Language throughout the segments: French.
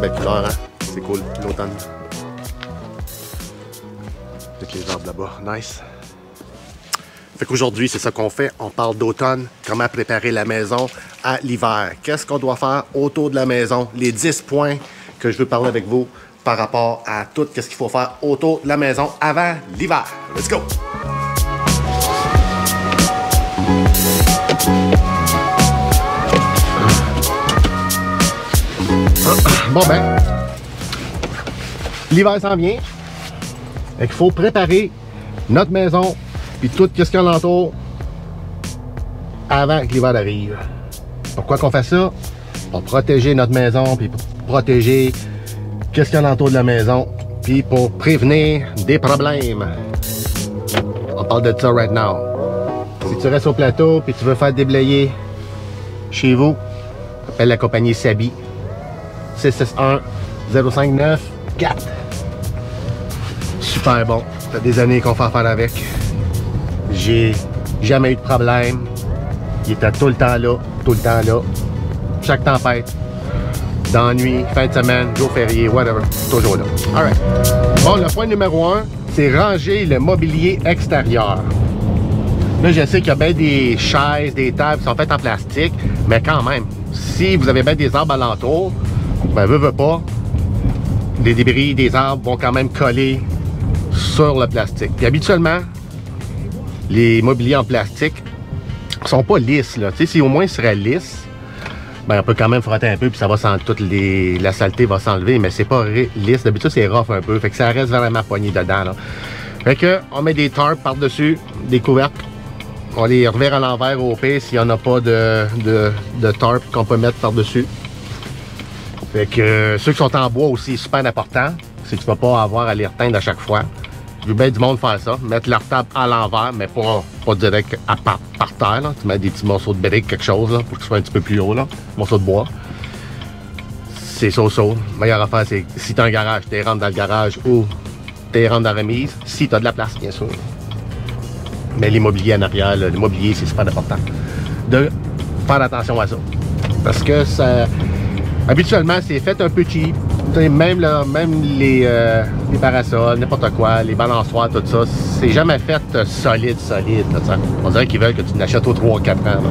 belle couleur, hein? C'est cool, l'automne. Avec les arbres là-bas, nice. Fait qu'aujourd'hui, c'est ça qu'on fait. On parle d'automne, comment préparer la maison à l'hiver. Qu'est-ce qu'on doit faire autour de la maison? Les 10 points que je veux parler avec vous par rapport à tout ce qu'il faut faire autour de la maison avant l'hiver. Let's go! Bon ben, l'hiver s'en vient. Il faut préparer notre maison puis tout ce qu'il y a alentour avant que l'hiver arrive. Pourquoi qu'on fait ça? Pour protéger notre maison puis pour protéger qu'est-ce qu'il y a alentour de la maison puis pour prévenir des problèmes. On parle de ça right now. Si tu restes au plateau puis tu veux faire déblayer chez vous, appelle la compagnie Sabi. 661-059-4. Super bon. Ça fait des années qu'on fait affaire avec. J'ai jamais eu de problème. Il était tout le temps là, tout le temps là. Chaque tempête, dans la nuit, fin de semaine, jour férié, whatever, toujours là. Alright. Bon, le point numéro 1, c'est ranger le mobilier extérieur. Là, je sais qu'il y a bien des chaises, des tables qui sont faites en plastique, mais quand même, si vous avez bien des arbres alentour, ben, veut pas, les débris des arbres vont quand même coller sur le plastique. Puis habituellement, les mobiliers en plastique sont pas lisses, là. Tu sais, si au moins ils seraient lisses, ben on peut quand même frotter un peu puis ça va s'enlever, la saleté va s'enlever, mais c'est pas lisse. D'habitude, c'est rough un peu, fait que ça reste vraiment poigné dedans, là. Fait que on met des tarps par-dessus, des couvercles. On les revire à l'envers au pire s'il n'y en a pas de tarp qu'on peut mettre par-dessus. Fait que ceux qui sont en bois aussi, super important, c'est que tu ne peux pas avoir à les reteindre à chaque fois. Je veux bien du monde faire ça, mettre leur table à l'envers, mais pas direct par terre. Là. Tu mets des petits morceaux de briques, quelque chose, là, pour que ce soit un petit peu plus haut, là. Morceaux de bois. C'est so-so. Meilleure affaire, c'est si tu as un garage, tu rentres dans le garage ou tu rentres dans la remise, si tu as de la place, bien sûr. Mais l'immobilier en arrière, l'immobilier, c'est super important de faire attention à ça. Parce que ça... Habituellement, c'est fait un peu cheap. Même les parasols, n'importe quoi, les balançoires, tout ça, c'est jamais fait solide. Là, on dirait qu'ils veulent que tu l'achètes aux 3-4 ans. Là,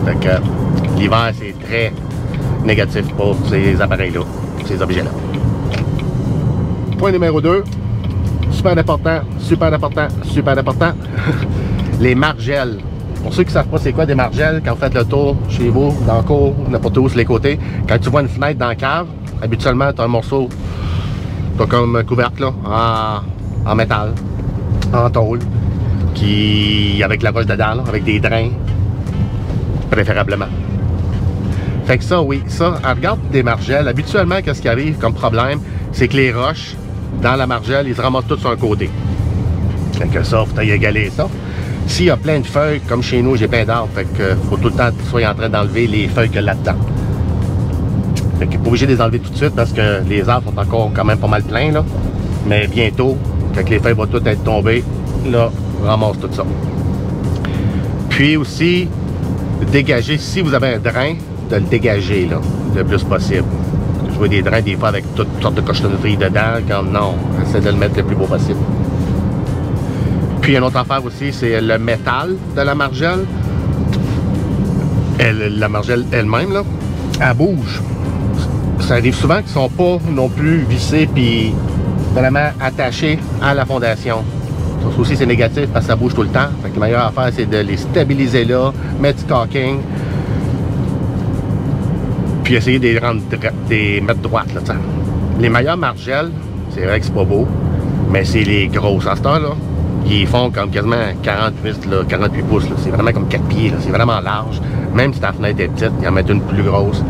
fait que l'hiver, c'est très négatif pour ces appareils-là, ces objets-là. Point numéro 2, super important. Les margelles. Pour ceux qui ne savent pas c'est quoi des margelles, quand vous faites le tour chez vous, dans le cour, n'importe où sur les côtés, quand tu vois une fenêtre dans la cave, habituellement tu as un morceau, tu as comme un couvercle là, en métal, en tôle, qui avec la roche dedans, là, avec des drains, préférablement. Fait que ça, oui, ça, regarde des margelles, habituellement, qu'est-ce qui arrive comme problème, c'est que les roches, dans la margelle, ils se ramassent tous sur un côté. Fait que ça, faut égaler ça. S'il y a plein de feuilles, comme chez nous, j'ai plein d'arbres, fait que faut tout le temps que tu sois en train d'enlever les feuilles qu'il y a là-dedans. Fait que pas obligé de les enlever tout de suite parce que les arbres sont encore quand même pas mal pleins, là. Mais bientôt, quand les feuilles vont toutes être tombées, là, on ramasse tout ça. Puis aussi, dégager, si vous avez un drain, de le dégager, là, le plus possible. Je vois des drains, des fois, avec toutes sortes de cochonneries dedans, comme non, essaie de le mettre le plus beau possible. Puis une autre affaire aussi, c'est le métal de la margelle. La margelle elle-même, là, elle bouge. Ça arrive souvent qu'ils ne sont pas non plus vissés puis vraiment attachés à la fondation. Ça aussi, c'est négatif parce que ça bouge tout le temps. Fait que la meilleure affaire, c'est de les stabiliser là, mettre du caulking, puis essayer de les mettre droites. Là, les meilleures margelles, c'est vrai que c'est pas beau, mais c'est les grosses. À ce temps-là, ils font comme quasiment 48 pouces. C'est vraiment comme 4 pieds. C'est vraiment large. Même si ta fenêtre est petite, ils en mettent une plus grosse.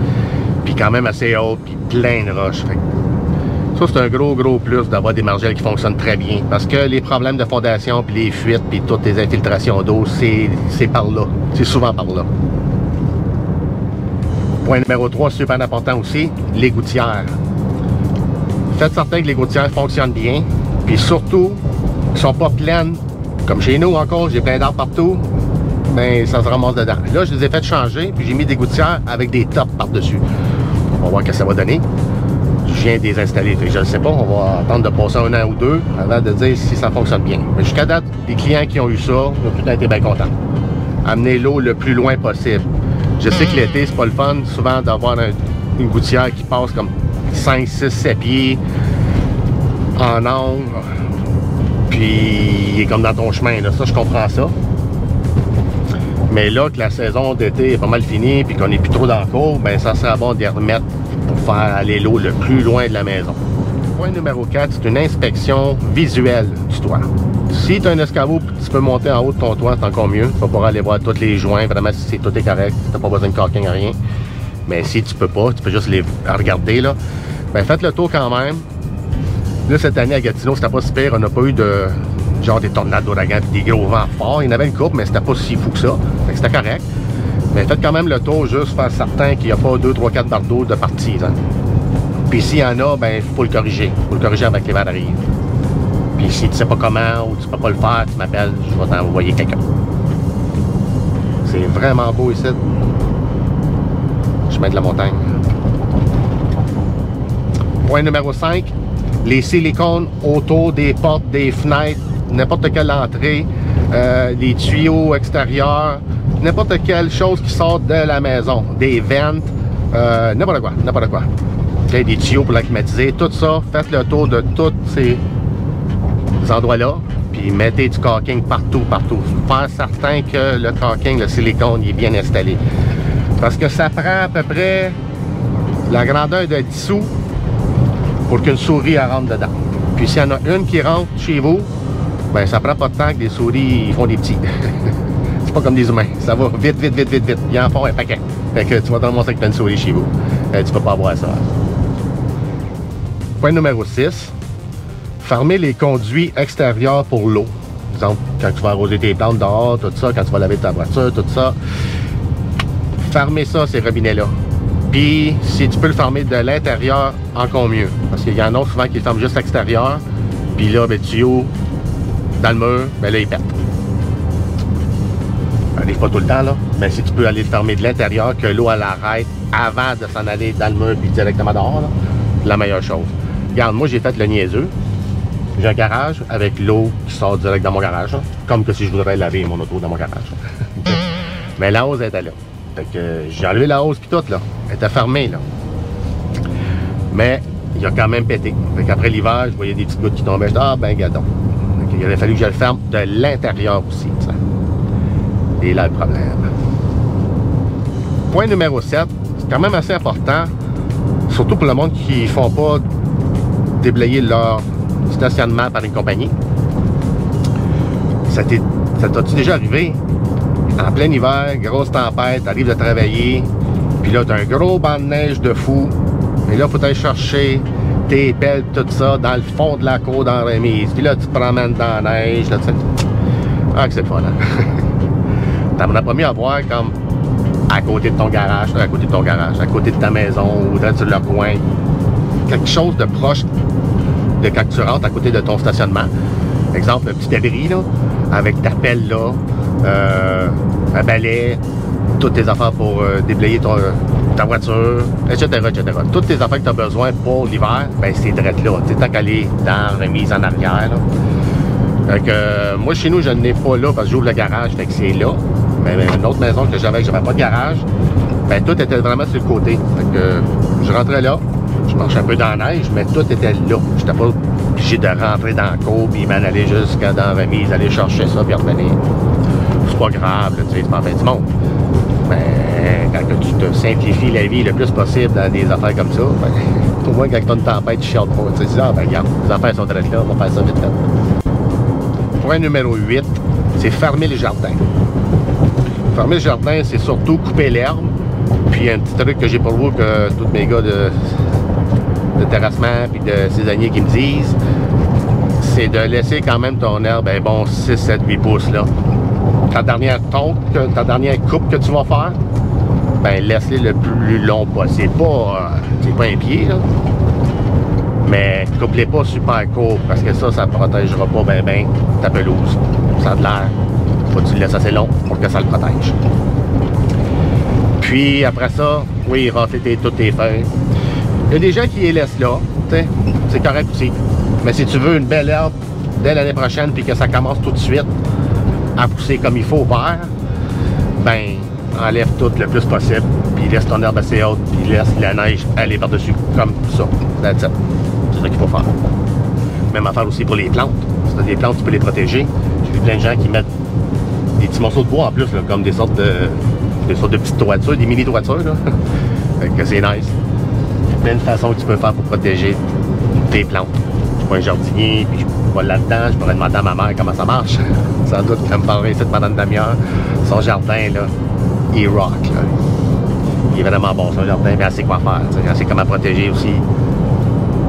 Puis quand même assez haute, puis plein de roches. Fait que ça, c'est un gros plus d'avoir des margelles qui fonctionnent très bien. Parce que les problèmes de fondation, puis les fuites, puis toutes les infiltrations d'eau, c'est par là. C'est souvent par là. Point numéro 3, super important aussi, les gouttières. Faites certain que les gouttières fonctionnent bien. Puis surtout, qui sont pas pleines, comme chez nous encore, j'ai plein d'arbres partout, mais ça se ramasse dedans. Là, je les ai fait changer, puis j'ai mis des gouttières avec des tops par-dessus. On va voir ce que ça va donner. viens de les installer. Fait que je ne sais pas, on va attendre de passer 1 an ou 2 avant de dire si ça fonctionne bien. Mais jusqu'à date, les clients qui ont eu ça ont tout été bien contents. Amener l'eau le plus loin possible. Je sais que l'été, c'est pas le fun, souvent d'avoir une gouttière qui passe comme 5, 6, 7 pieds en angle, puis il est comme dans ton chemin, là. Ça, je comprends ça. Mais là, que la saison d'été est pas mal finie, puis qu'on n'est plus trop dans le cours, ben ça serait bon d'y remettre pour faire aller l'eau le plus loin de la maison. Point numéro 4, c'est une inspection visuelle du toit. Si tu as un escabeau et tu peux monter en haut de ton toit, c'est encore mieux. Tu vas pouvoir aller voir tous les joints, vraiment si tout est correct, tu n'as pas besoin de caulking, rien. Mais si tu peux pas, tu peux juste les regarder, là. Ben faites le tour quand même. Là, cette année à Gatineau, c'était pas si pire. On n'a pas eu de genre des tornades d'ouragan et des gros vents forts. Il y en avait une coupe, mais c'était pas si fou que ça. Fait que c'était correct. Mais faites quand même le tour, juste faire certain qu'il n'y a pas 2, 3, 4 barres d'eau de partie. Hein. Puis s'il y en a, ben il faut le corriger. Il faut le corriger avec les verres d'arrière. Puis si tu sais pas comment ou tu peux pas le faire, tu m'appelles, je vais t'envoyer quelqu'un. C'est vraiment beau ici. Chemin de la montagne. Point numéro 5, les silicones autour des portes, des fenêtres, n'importe quelle entrée, les tuyaux extérieurs, n'importe quelle chose qui sort de la maison, des ventes, n'importe quoi, n'importe quoi. Okay, des tuyaux pour la climatiser, tout ça, faites le tour de tous ces endroits-là, puis mettez du caulking partout, partout. Faire certain que le caulking, le silicone, il est bien installé. Parce que ça prend à peu près la grandeur de 10 sous pour qu'une souris rentre dedans. Puis s'il y en a une qui rentre chez vous, ben ça prend pas de temps que des souris ils font des petits. C'est pas comme des humains. Ça va vite, vite, vite, vite, vite. Il en font un paquet. Fait que tu vas te montrer que tu as une souris chez vous. Tu peux pas avoir ça. Point numéro 6. Fermer les conduits extérieurs pour l'eau. Par exemple, quand tu vas arroser tes plantes dehors, tout ça, quand tu vas laver ta voiture, tout ça. Fermez ça, ces robinets-là. Puis, si tu peux le fermer de l'intérieur, encore mieux. Parce qu'il y en a souvent qui le ferment juste l'extérieur. Puis là, ben, tu ouvres dans le mur, ben là, il pète. Ça arrive pas tout le temps, là. Mais si tu peux aller le fermer de l'intérieur, que l'eau, elle arrête avant de s'en aller dans le mur puis directement dehors, là, c'est la meilleure chose. Regarde, moi, j'ai fait le niaiseux. J'ai un garage avec l'eau qui sort direct dans mon garage. Là. Comme que si je voudrais laver mon auto dans mon garage. Mais la hausse était là. Fait que j'ai enlevé la hausse puis tout, là. Elle était fermée, là. Mais il a quand même pété. Fait qu'après l'hiver, je voyais des petites gouttes qui tombaient. Je dis, ah ben, gadon. Il aurait fallu que je le ferme de l'intérieur aussi, ça. Et là, le problème. Point numéro 7. C'est quand même assez important. Surtout pour le monde qui ne font pas déblayer leur stationnement par une compagnie. Ça t'as-tu déjà arrivé? En plein hiver, grosse tempête, t'arrives de travailler, puis là, t'as un gros banc de neige de fou, et là, faut aller chercher tes pelles, tout ça, dans le fond de la cour dans la remise, puis là, tu te promènes dans la neige, là, tu sais. Ah, que c'est fun, hein? T'en as pas mieux à voir comme à côté de ton garage, à côté de ta maison, ou dans sur le coin. Quelque chose de proche de quand tu rentres à côté de ton stationnement. Exemple, un petit abri, là, avec ta pelle, là, un balai, toutes tes affaires pour déblayer ta voiture, etc., etc. Toutes tes affaires que tu as besoin pour l'hiver, ben c'est direct là. Tu sais, tant qu'elle est dans la remise en arrière, là. Fait que, moi, chez nous, je n'ai pas là parce que j'ouvre le garage, fait que c'est là. Mais une autre maison que j'avais pas de garage, ben tout était vraiment sur le côté. Fait que je rentrais là, je marchais un peu dans la neige, mais tout était là. J'étais pas obligé de rentrer dans la cour puis m'en aller jusqu'à dans la remise, aller chercher ça puis revenir. C'est pas grave, là, tu sais, c'est pas en fin du monde. Mais quand tu te simplifies la vie le plus possible dans des affaires comme ça, ben, au moins quand tu as une tempête, tu chiales pas. Tu te dis, ah ben regarde, les affaires sont direct là, on va faire ça vite fait. Point numéro 8, c'est fermer les jardins. Fermer le jardin, c'est surtout couper l'herbe. Puis un petit truc que j'ai pour vous, que tous mes gars de terrassement puis de saisonniers qui me disent, c'est de laisser quand même ton herbe un bon 6, 7, 8 pouces là. Ta dernière coupe que tu vas faire, ben laisse-les le plus long possible. C'est pas un pied, là. Mais coupe-les pas super court parce que ça protégera pas ben ta pelouse. Ça a de l'air. Faut que tu le laisses assez long pour que ça le protège. Puis après ça, oui, rafler toutes tes feuilles. Il y a des gens qui les laissent là. c'est correct aussi. Mais si tu veux une belle herbe dès l'année prochaine, puis que ça commence tout de suite à pousser comme il faut au vert, ben, enlève tout le plus possible, puis laisse ton herbe assez haute, puis laisse la neige aller par-dessus, comme ça. C'est ça qu'il faut faire. Même affaire aussi pour les plantes. Si tu as des plantes, tu peux les protéger. J'ai vu plein de gens qui mettent des petits morceaux de bois en plus, là, comme des sortes de petites toitures, des mini-toitures. Que c'est nice. Il y a plein de façons que tu peux faire pour protéger tes plantes. Je suis pas un jardinier, puis je suis pas là-dedans. Je pourrais demander à ma mère comment ça marche. Sans doute qu'elle me parlerait ici pendant une demi-heure. Son jardin, là, il rock. Là. Il est vraiment bon, son jardin, mais elle sait quoi faire. T'sais. Elle sait comment protéger aussi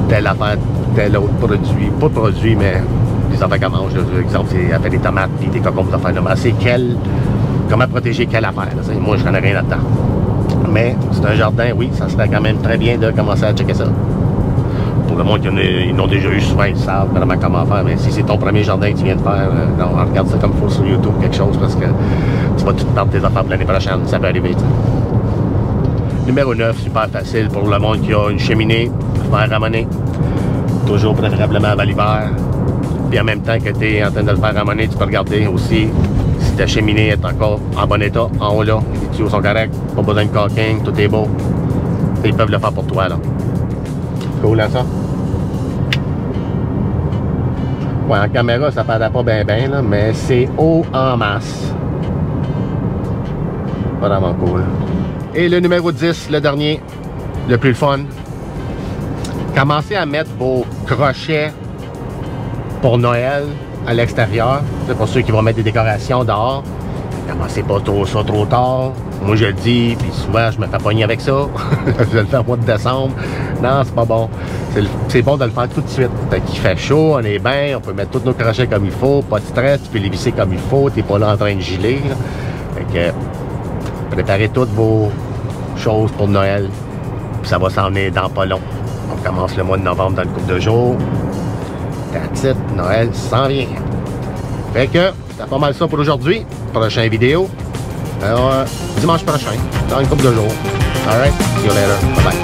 telle affaire, tel autre produit. Pas produit, mais des affaires qu'elle mange. Par exemple, elle fait des tomates, puis des cocons, des affaires de elle sait comment protéger quelle affaire. Là, moi, je connais rien là-dedans. Mais c'est un jardin, oui, ça serait quand même très bien de commencer à checker ça. Pour le monde qui en ont déjà eu souvent, ils savent vraiment comment faire. Mais si c'est ton premier jardin que tu viens de faire, non, regarde ça comme il faut sur YouTube, quelque chose, parce que tu vas tout perdre tes affaires pour l'année prochaine. Ça peut arriver, t'sais. Numéro 9, super facile pour le monde qui a une cheminée, faire ramoner. Toujours préférablement avant l'hiver. Puis en même temps que tu es en train de le faire ramoner, tu peux regarder aussi si ta cheminée est encore en bon état. En haut là, les tuyaux sont corrects, pas besoin de caulking, tout est beau. Ils peuvent le faire pour toi là. Cool hein, ça? Ouais, en caméra ça paraît pas bien là, mais c'est haut en masse. Vraiment cool. Et le numéro 10, le dernier, le plus fun. Commencez à mettre vos crochets pour Noël à l'extérieur. C'est pour ceux qui vont mettre des décorations dehors. Commencez pas ça trop tard. Moi je le dis, puis souvent je me fais pogner avec ça. Je vais le faire au mois de décembre. Non, c'est pas bon. C'est bon de le faire tout de suite. Fait qu'il fait chaud, on est bien, on peut mettre tous nos crochets comme il faut, pas de stress, tu peux les visser comme il faut, t'es pas là en train de giler. Là. Fait que préparez toutes vos choses pour Noël. Puis ça va s'en venir dans pas long. On commence le mois de novembre dans une couple de jours. That's it, Noël s'en vient. Fait que c'est pas mal ça pour aujourd'hui. Prochaine vidéo. Alors, dimanche prochain, dans une couple de jours. Alright, see you later. Bye bye.